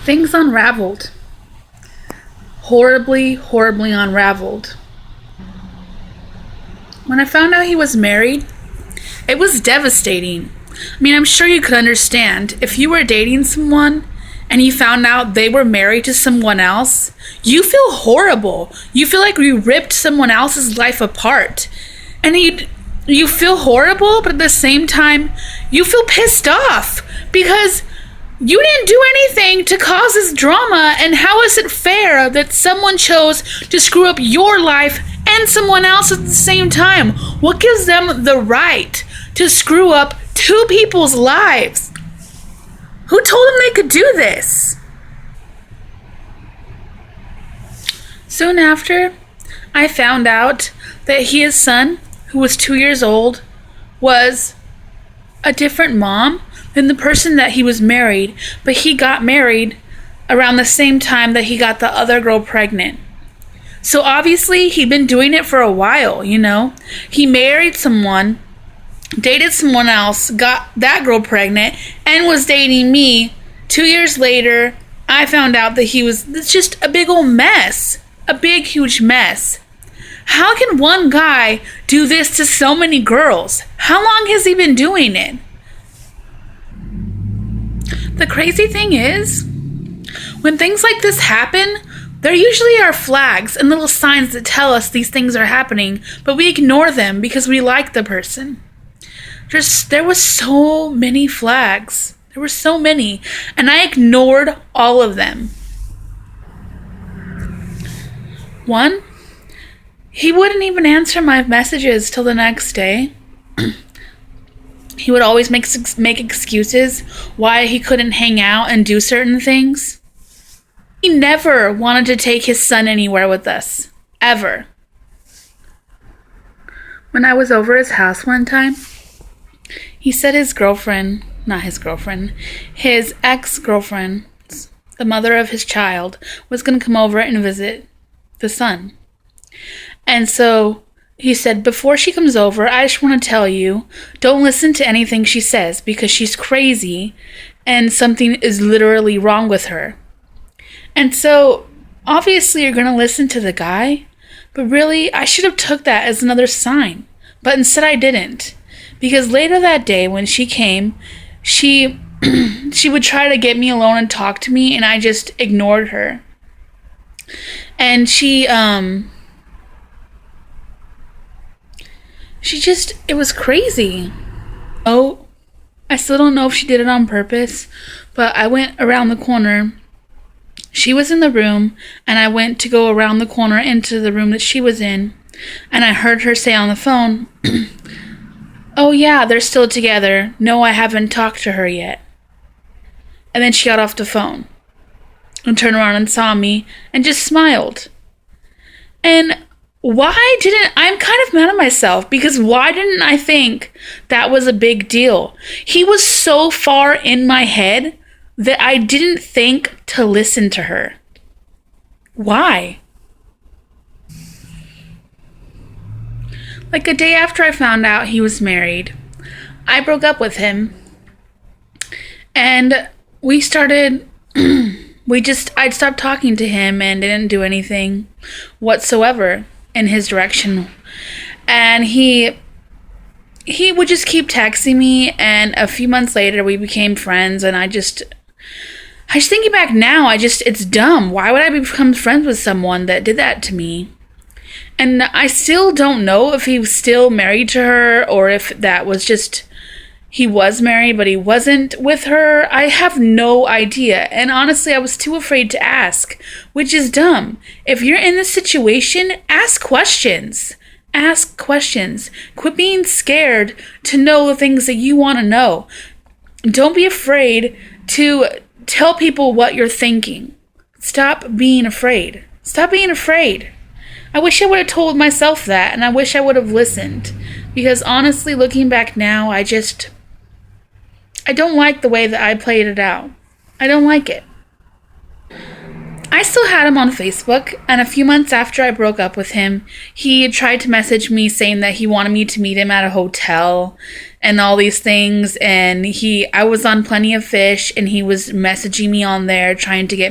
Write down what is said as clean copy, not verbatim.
Things unraveled. Horribly, horribly unraveled. When I found out he was married, it was devastating. I mean, I'm sure you could understand. If you were dating someone and you found out they were married to someone else, you feel horrible. You feel like you ripped someone else's life apart. And you feel horrible, but at the same time, you feel pissed off because you didn't do anything to cause this drama, and how is it fair that someone chose to screw up your life and someone else at the same time? What gives them the right to screw up two people's lives? Who told them they could do this? Soon after, I found out that his son, who was 2 years old, was a different mom than the person that he was married, but he got married around the same time that he got the other girl pregnant. So obviously he'd been doing it for a while, you know. He married someone, dated someone else, got that girl pregnant, and was dating me. 2 years later, I found out that he was just a big old mess. A big, huge mess. How can one guy do this to so many girls? How long has he been doing it? The crazy thing is, when things like this happen, there usually are flags and little signs that tell us these things are happening, but we ignore them because we like the person. There was so many flags. There were so many, and I ignored all of them. One, he wouldn't even answer my messages till the next day. He would always make excuses why he couldn't hang out and do certain things. He never wanted to take his son anywhere with us. Ever. When I was over his house one time, he said his ex-girlfriend, the mother of his child, was going to come over and visit the son. And so he said, before she comes over, I just want to tell you, don't listen to anything she says because she's crazy and something is literally wrong with her. And so obviously you're going to listen to the guy, but really I should have took that as another sign. But instead I didn't. Because later that day when she came, she would try to get me alone and talk to me, and I just ignored her. And it was crazy. Oh, I still don't know if she did it on purpose, but I went around the corner. She was in the room, and I went to go around the corner into the room that she was in, and I heard her say on the phone, oh yeah, they're still together. No, I haven't talked to her yet. And then she got off the phone and turned around and saw me and just smiled. And I'm kind of mad at myself because why didn't I think that was a big deal? He was so far in my head that I didn't think to listen to her. Why? Like a day after I found out he was married, I broke up with him. And we started... I'd stopped talking to him and didn't do anything whatsoever in his direction. And he would just keep texting me, and a few months later we became friends, and I just thinking back now, it's dumb. Why would I become friends with someone that did that to me? And I still don't know if he was still married to her or if that was just he was married, but he wasn't with her. I have no idea. And honestly, I was too afraid to ask, which is dumb. If you're in this situation, ask questions. Ask questions. Quit being scared to know the things that you want to know. Don't be afraid to tell people what you're thinking. Stop being afraid. Stop being afraid. I wish I would have told myself that, and I wish I would have listened. Because honestly, looking back now, I don't like the way that I played it out. I don't like it. I still had him on Facebook, and a few months after I broke up with him, he tried to message me saying that he wanted me to meet him at a hotel and all these things, and I was on Plenty of Fish, and he was messaging me on there trying to get